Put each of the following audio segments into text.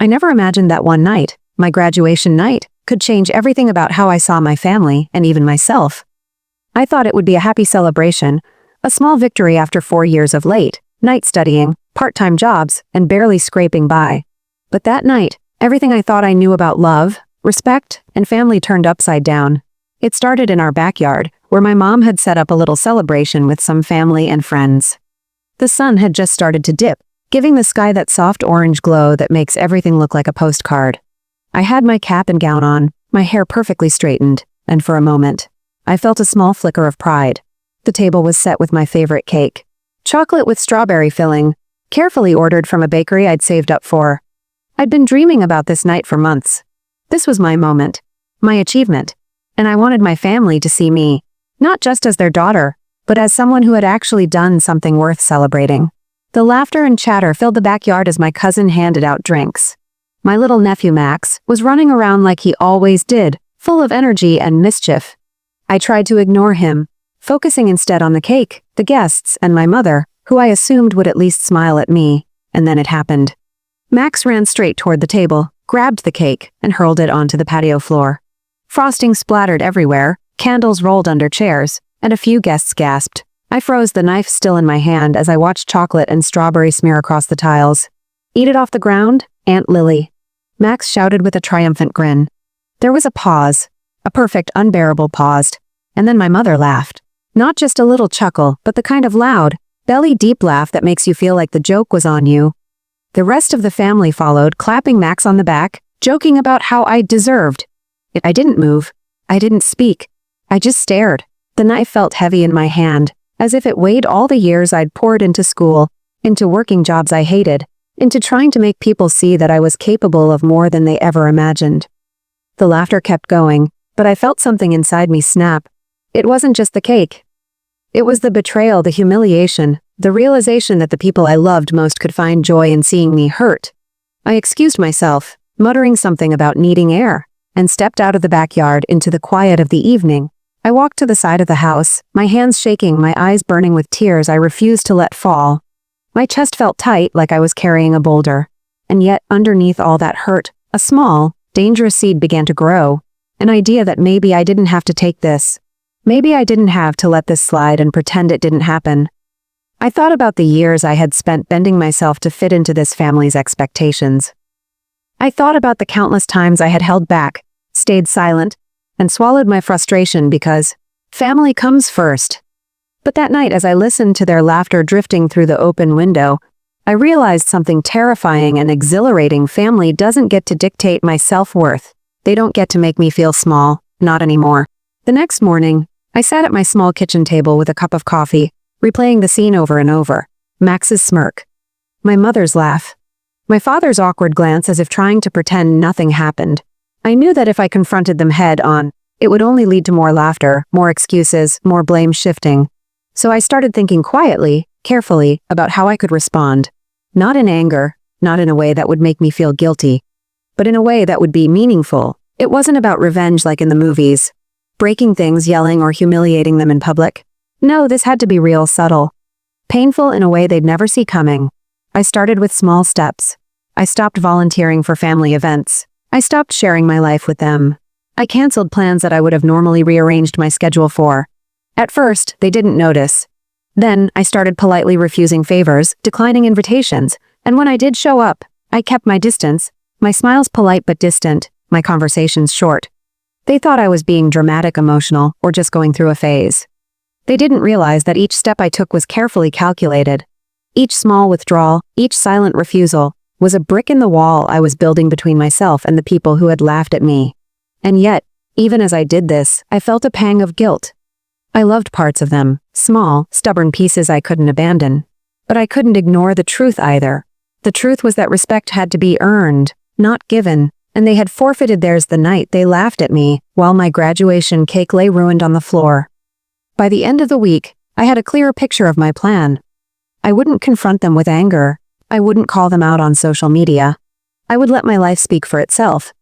I never imagined that one night, my graduation night, could change everything about how I saw my family and even myself. I thought it would be a happy celebration, a small victory after 4 years of late night studying, part-time jobs, and barely scraping by. But that night, everything I thought I knew about love, respect, and family turned upside down. It started in our backyard, where my mom had set up a little celebration with some family and friends. The sun had just started to dip, giving the sky that soft orange glow that makes everything look like a postcard. I had my cap and gown on, my hair perfectly straightened, and for a moment, I felt a small flicker of pride. The table was set with my favorite cake. Chocolate with strawberry filling, carefully ordered from a bakery I'd saved up for. I'd been dreaming about this night for months. This was my moment, my achievement, and I wanted my family to see me, not just as their daughter, but as someone who had actually done something worth celebrating. The laughter and chatter filled the backyard as my cousin handed out drinks. My little nephew Max was running around like he always did, full of energy and mischief. I tried to ignore him, focusing instead on the cake, the guests, and my mother, who I assumed would at least smile at me, and then it happened. Max ran straight toward the table, grabbed the cake, and hurled it onto the patio floor. Frosting splattered everywhere, candles rolled under chairs, and a few guests gasped. I froze, the knife still in my hand as I watched chocolate and strawberry smear across the tiles. "Eat it off the ground, Aunt Lily," Max shouted with a triumphant grin. There was a pause, a perfect, unbearable pause, and then my mother laughed. Not just a little chuckle, but the kind of loud, belly-deep laugh that makes you feel like the joke was on you. The rest of the family followed, clapping Max on the back, joking about how I deserved. I didn't move. I didn't speak. I just stared. The knife felt heavy in my hand, as if it weighed all the years I'd poured into school, into working jobs I hated, into trying to make people see that I was capable of more than they ever imagined. The laughter kept going, but I felt something inside me snap. It wasn't just the cake. It was the betrayal, the humiliation, the realization that the people I loved most could find joy in seeing me hurt. I excused myself, muttering something about needing air, and stepped out of the backyard into the quiet of the evening. I walked to the side of the house, my hands shaking, my eyes burning with tears I refused to let fall. My chest felt tight, like I was carrying a boulder. And yet, underneath all that hurt, a small, dangerous seed began to grow. An idea that maybe I didn't have to take this. Maybe I didn't have to let this slide and pretend it didn't happen. I thought about the years I had spent bending myself to fit into this family's expectations. I thought about the countless times I had held back, stayed silent, and swallowed my frustration because family comes first. But that night, as I listened to their laughter drifting through the open window, I realized something terrifying and exhilarating. Family doesn't get to dictate my self-worth. They don't get to make me feel small, not anymore. The next morning, I sat at my small kitchen table with a cup of coffee, replaying the scene over and over. Max's smirk. My mother's laugh. My father's awkward glance as if trying to pretend nothing happened. I knew that if I confronted them head-on, it would only lead to more laughter, more excuses, more blame shifting. So I started thinking quietly, carefully, about how I could respond. Not in anger, not in a way that would make me feel guilty, but in a way that would be meaningful. It wasn't about revenge like in the movies, breaking things, yelling, or humiliating them in public. No, this had to be real, subtle. Painful in a way they'd never see coming. I started with small steps. I stopped volunteering for family events. I stopped sharing my life with them. I canceled plans that I would have normally rearranged my schedule for. At first, they didn't notice. Then, I started politely refusing favors, declining invitations, and when I did show up, I kept my distance, my smiles polite but distant, my conversations short. They thought I was being dramatic, emotional, or just going through a phase. They didn't realize that each step I took was carefully calculated. Each small withdrawal, each silent refusal, was a brick in the wall I was building between myself and the people who had laughed at me. And yet, even as I did this, I felt a pang of guilt. I loved parts of them, small, stubborn pieces I couldn't abandon. But I couldn't ignore the truth either. The truth was that respect had to be earned, not given, and they had forfeited theirs the night they laughed at me, while my graduation cake lay ruined on the floor. By the end of the week, I had a clearer picture of my plan. I wouldn't confront them with anger. I wouldn't call them out on social media. I would let my life speak for itself.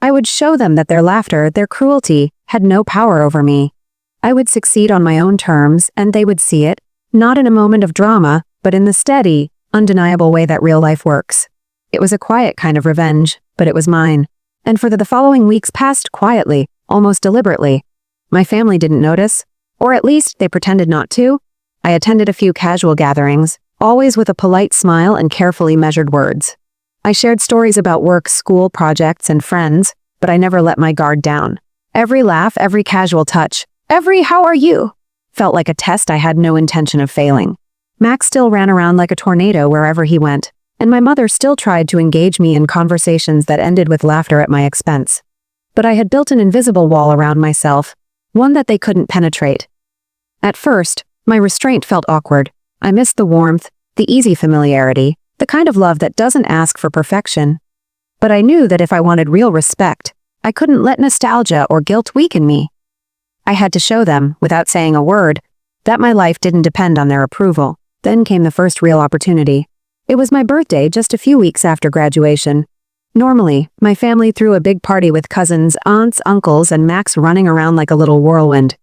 I would show them that their laughter, their cruelty, had no power over me. I would succeed on my own terms, and they would see it, not in a moment of drama, but in the steady, undeniable way that real life works. It was a quiet kind of revenge, but it was mine. And for the following weeks passed quietly, almost deliberately. My family didn't notice, or at least they pretended not to. I attended a few casual gatherings, always with a polite smile and carefully measured words. I shared stories about work, school, projects, and friends, but I never let my guard down. Every laugh, every casual touch, every "how are you?" felt like a test I had no intention of failing. Max still ran around like a tornado wherever he went, and my mother still tried to engage me in conversations that ended with laughter at my expense. But I had built an invisible wall around myself, one that they couldn't penetrate. At first, my restraint felt awkward. I missed the warmth, the easy familiarity, the kind of love that doesn't ask for perfection. But I knew that if I wanted real respect, I couldn't let nostalgia or guilt weaken me. I had to show them, without saying a word, that my life didn't depend on their approval. Then came the first real opportunity. It was my birthday just a few weeks after graduation. Normally, my family threw a big party with cousins, aunts, uncles, and Max running around like a little whirlwind.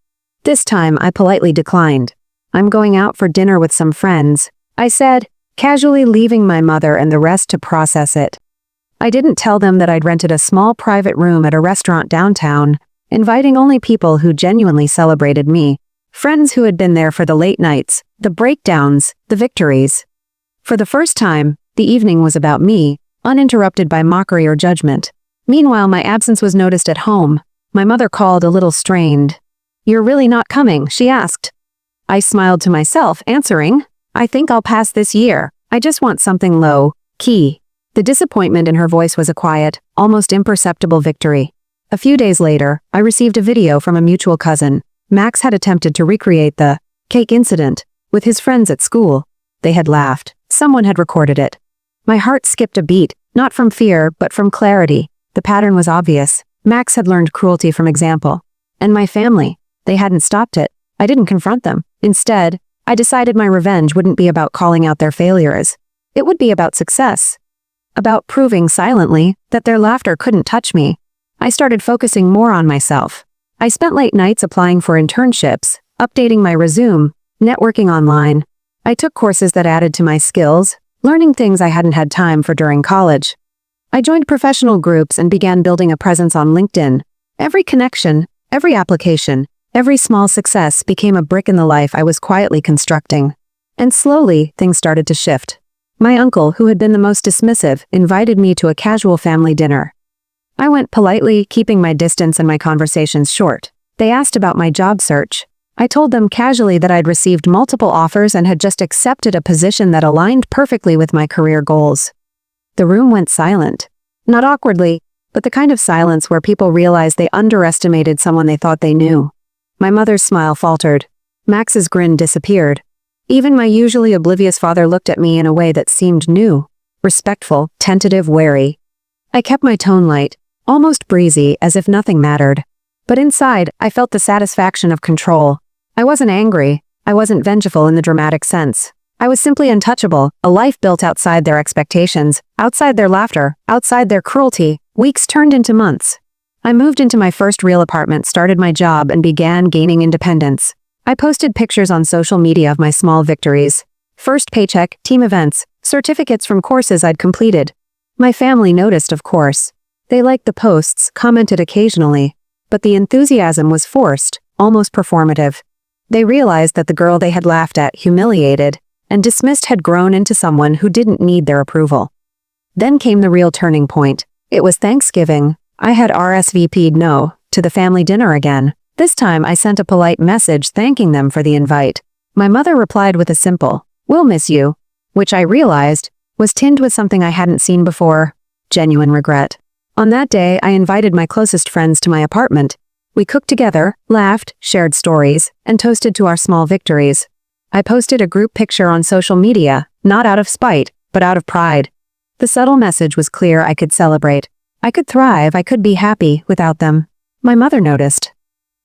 This time, I politely declined. "I'm going out for dinner with some friends," I said, casually leaving my mother and the rest to process it. I didn't tell them that I'd rented a small private room at a restaurant downtown, inviting only people who genuinely celebrated me, friends who had been there for the late nights, the breakdowns, the victories. For the first time, the evening was about me, uninterrupted by mockery or judgment. Meanwhile, my absence was noticed at home. My mother called a little strained. "You're really not coming?" she asked. I smiled to myself, answering, "I think I'll pass this year. I just want something low-key." The disappointment in her voice was a quiet, almost imperceptible victory. A few days later, I received a video from a mutual cousin. Max had attempted to recreate the cake incident with his friends at school. They had laughed. Someone had recorded it. My heart skipped a beat, not from fear, but from clarity. The pattern was obvious. Max had learned cruelty from example. And my family, they hadn't stopped it. I didn't confront them. Instead, I decided my revenge wouldn't be about calling out their failures. It would be about success. About proving silently that their laughter couldn't touch me. I started focusing more on myself. I spent late nights applying for internships, updating my resume, networking online. I took courses that added to my skills, learning things I hadn't had time for during college. I joined professional groups and began building a presence on LinkedIn. Every connection, every application, every small success became a brick in the life I was quietly constructing. And slowly, things started to shift. My uncle, who had been the most dismissive, invited me to a casual family dinner. I went politely, keeping my distance and my conversations short. They asked about my job search. I told them casually that I'd received multiple offers and had just accepted a position that aligned perfectly with my career goals. The room went silent. Not awkwardly, but the kind of silence where people realized they underestimated someone they thought they knew. My mother's smile faltered. Max's grin disappeared. Even my usually oblivious father looked at me in a way that seemed new. Respectful, tentative, wary. I kept my tone light, almost breezy, as if nothing mattered. But inside, I felt the satisfaction of control. I wasn't angry. I wasn't vengeful in the dramatic sense. I was simply untouchable, a life built outside their expectations, outside their laughter, outside their cruelty. Weeks turned into months. I moved into my first real apartment, started my job, and began gaining independence. I posted pictures on social media of my small victories. First paycheck, team events, certificates from courses I'd completed. My family noticed, of course. They liked the posts, commented occasionally. But the enthusiasm was forced, almost performative. They realized that the girl they had laughed at, humiliated, and dismissed had grown into someone who didn't need their approval. Then came the real turning point. It was Thanksgiving. I had RSVP'd to the family dinner again. This time I sent a polite message thanking them for the invite. My mother replied with a simple, "We'll miss you," which I realized was tinged with something I hadn't seen before, genuine regret. On that day, I invited my closest friends to my apartment. We cooked together, laughed, shared stories, and toasted to our small victories. I posted a group picture on social media, not out of spite, but out of pride. The subtle message was clear: I could celebrate. I could thrive, I could be happy without them. My mother noticed.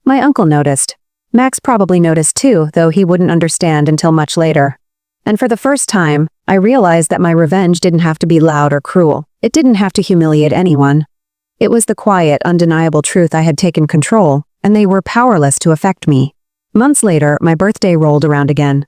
My uncle noticed. Max probably noticed too, though he wouldn't understand until much later. And for the first time, I realized that my revenge didn't have to be loud or cruel. It didn't have to humiliate anyone. It was the quiet, undeniable truth I had taken control, and they were powerless to affect me. Months later, my birthday rolled around again.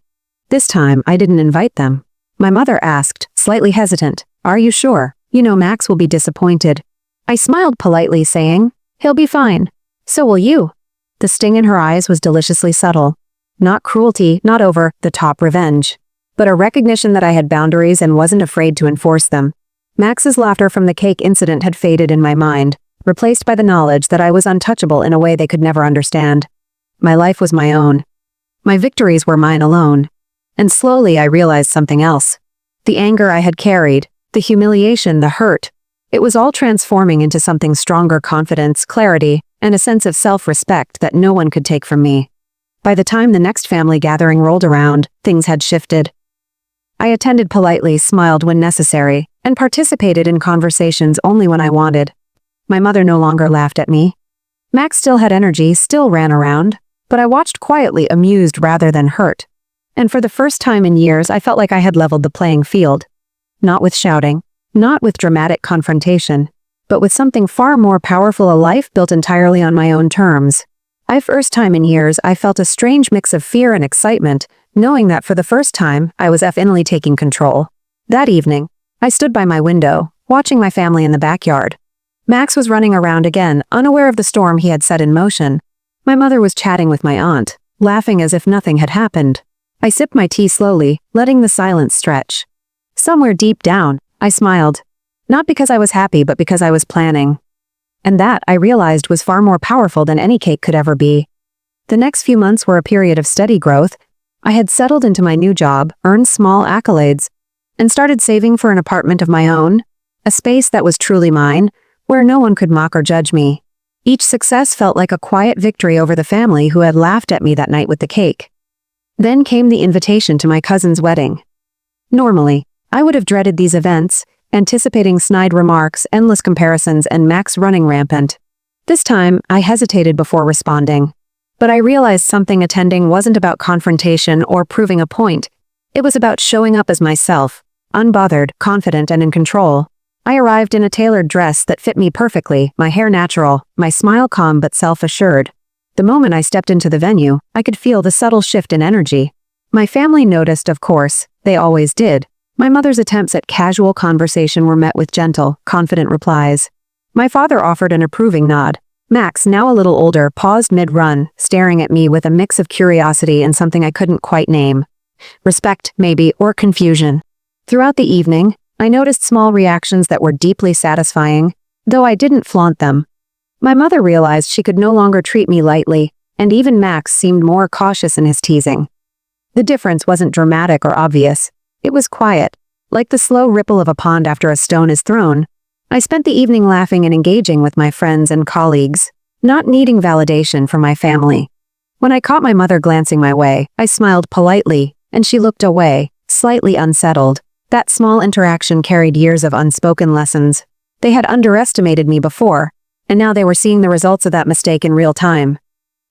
This time, I didn't invite them. My mother asked, slightly hesitant, "Are you sure? "You know Max will be disappointed." I smiled politely, saying, "He'll be fine. So will you." The sting in her eyes was deliciously subtle. Not cruelty, not over-the-top revenge, but a recognition that I had boundaries and wasn't afraid to enforce them. Max's laughter from the cake incident had faded in my mind, replaced by the knowledge that I was untouchable in a way they could never understand. My life was my own. My victories were mine alone. And slowly I realized something else. The anger I had carried, the humiliation, the hurt, it was all transforming into something stronger: confidence, clarity, and a sense of self-respect that no one could take from me. By the time the next family gathering rolled around, things had shifted. I attended politely, smiled when necessary, and participated in conversations only when I wanted. My mother no longer laughed at me. Max still had energy, still ran around, but I watched quietly, amused rather than hurt. And for the first time in years, I felt like I had leveled the playing field. Not with shouting, not with dramatic confrontation, but with something far more powerful: a life built entirely on my own terms. First time in years, I felt a strange mix of fear and excitement, knowing that for the first time, I was finally taking control. That evening, I stood by my window, watching my family in the backyard. Max was running around again, unaware of the storm he had set in motion. My mother was chatting with my aunt, laughing as if nothing had happened. I sipped my tea slowly, letting the silence stretch. Somewhere deep down, I smiled. Not because I was happy, but because I was planning. And that, I realized, was far more powerful than any cake could ever be. The next few months were a period of steady growth. I had settled into my new job, earned small accolades, and started saving for an apartment of my own, a space that was truly mine, where no one could mock or judge me. Each success felt like a quiet victory over the family who had laughed at me that night with the cake. Then came the invitation to my cousin's wedding. Normally, I would have dreaded these events, anticipating snide remarks, endless comparisons, and Max running rampant. This time, I hesitated before responding. But I realized something: attending wasn't about confrontation or proving a point. It was about showing up as myself, unbothered, confident, and in control. I arrived in a tailored dress that fit me perfectly, my hair natural, my smile calm but self-assured. The moment I stepped into the venue, I could feel the subtle shift in energy. My family noticed, of course, they always did. My mother's attempts at casual conversation were met with gentle, confident replies. My father offered an approving nod. Max, now a little older, paused mid-run, staring at me with a mix of curiosity and something I couldn't quite name. Respect, maybe, or confusion. Throughout the evening, I noticed small reactions that were deeply satisfying, though I didn't flaunt them. My mother realized she could no longer treat me lightly, and even Max seemed more cautious in his teasing. The difference wasn't dramatic or obvious. It was quiet, like the slow ripple of a pond after a stone is thrown. I spent the evening laughing and engaging with my friends and colleagues, not needing validation from my family. When I caught my mother glancing my way, I smiled politely, and she looked away, slightly unsettled. That small interaction carried years of unspoken lessons. They had underestimated me before, and now they were seeing the results of that mistake in real time.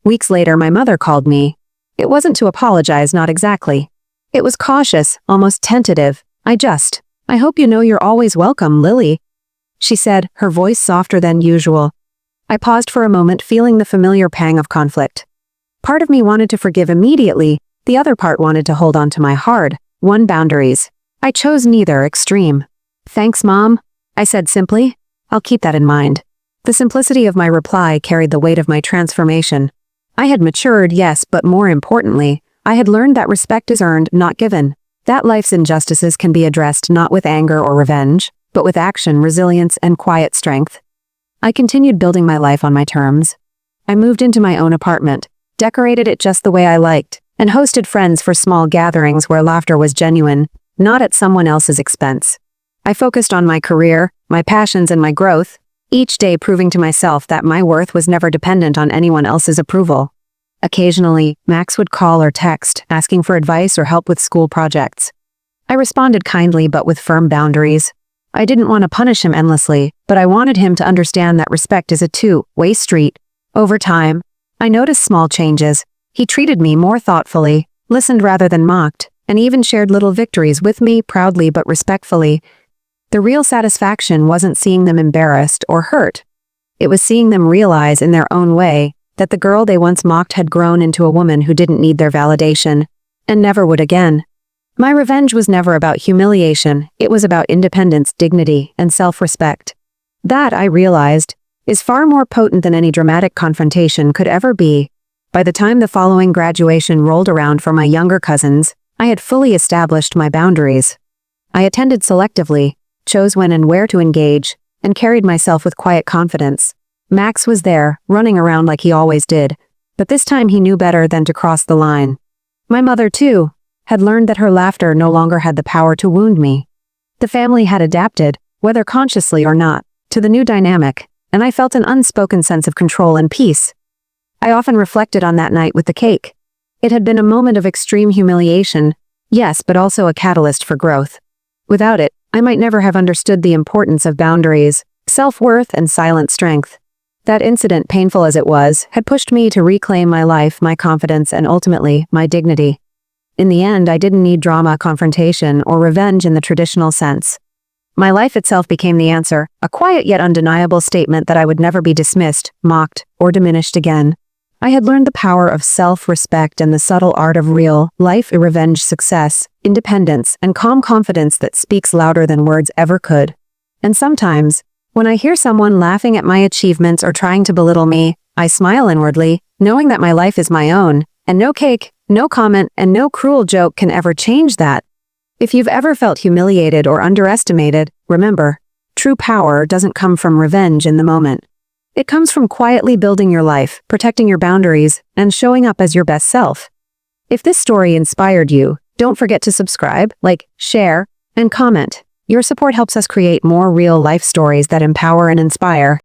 Weeks later, my mother called me. It wasn't to apologize, not exactly. It was cautious, almost tentative. I hope you know you're always welcome, Lily," she said, her voice softer than usual. I paused for a moment, feeling the familiar pang of conflict. Part of me wanted to forgive immediately, the other part wanted to hold on to my hard-won boundaries. I chose neither extreme. "Thanks, Mom," I said simply. "I'll keep that in mind." The simplicity of my reply carried the weight of my transformation. I had matured, yes, but more importantly, I had learned that respect is earned, not given. That life's injustices can be addressed not with anger or revenge, but with action, resilience, and quiet strength. I continued building my life on my terms. I moved into my own apartment, decorated it just the way I liked, and hosted friends for small gatherings where laughter was genuine, not at someone else's expense. I focused on my career, my passions, and my growth, each day proving to myself that my worth was never dependent on anyone else's approval. Occasionally, Max would call or text, asking for advice or help with school projects. I responded kindly but with firm boundaries. I didn't want to punish him endlessly, but I wanted him to understand that respect is a two-way street. Over time, I noticed small changes. He treated me more thoughtfully, listened rather than mocked, and even shared little victories with me, proudly but respectfully. The real satisfaction wasn't seeing them embarrassed or hurt. It was seeing them realize in their own way that the girl they once mocked had grown into a woman who didn't need their validation, and never would again. My revenge was never about humiliation, it was about independence, dignity, and self-respect. That, I realized, is far more potent than any dramatic confrontation could ever be. By the time the following graduation rolled around for my younger cousins, I had fully established my boundaries. I attended selectively, chose when and where to engage, and carried myself with quiet confidence. Max was there, running around like he always did, but this time he knew better than to cross the line. My mother, too, had learned that her laughter no longer had the power to wound me. The family had adapted, whether consciously or not, to the new dynamic, and I felt an unspoken sense of control and peace. I often reflected on that night with the cake. It had been a moment of extreme humiliation, yes, but also a catalyst for growth. Without it, I might never have understood the importance of boundaries, self-worth, and silent strength. That incident, painful as it was, had pushed me to reclaim my life, my confidence, and ultimately, my dignity. In the end, I didn't need drama, confrontation, or revenge in the traditional sense. My life itself became the answer, a quiet yet undeniable statement that I would never be dismissed, mocked, or diminished again. I had learned the power of self-respect and the subtle art of real, life-revenge success, independence, and calm confidence that speaks louder than words ever could. And sometimes, when I hear someone laughing at my achievements or trying to belittle me, I smile inwardly, knowing that my life is my own, and no cake, no comment, and no cruel joke can ever change that. If you've ever felt humiliated or underestimated, remember, true power doesn't come from revenge in the moment. It comes from quietly building your life, protecting your boundaries, and showing up as your best self. If this story inspired you, don't forget to subscribe, like, share, and comment. Your support helps us create more real life stories that empower and inspire.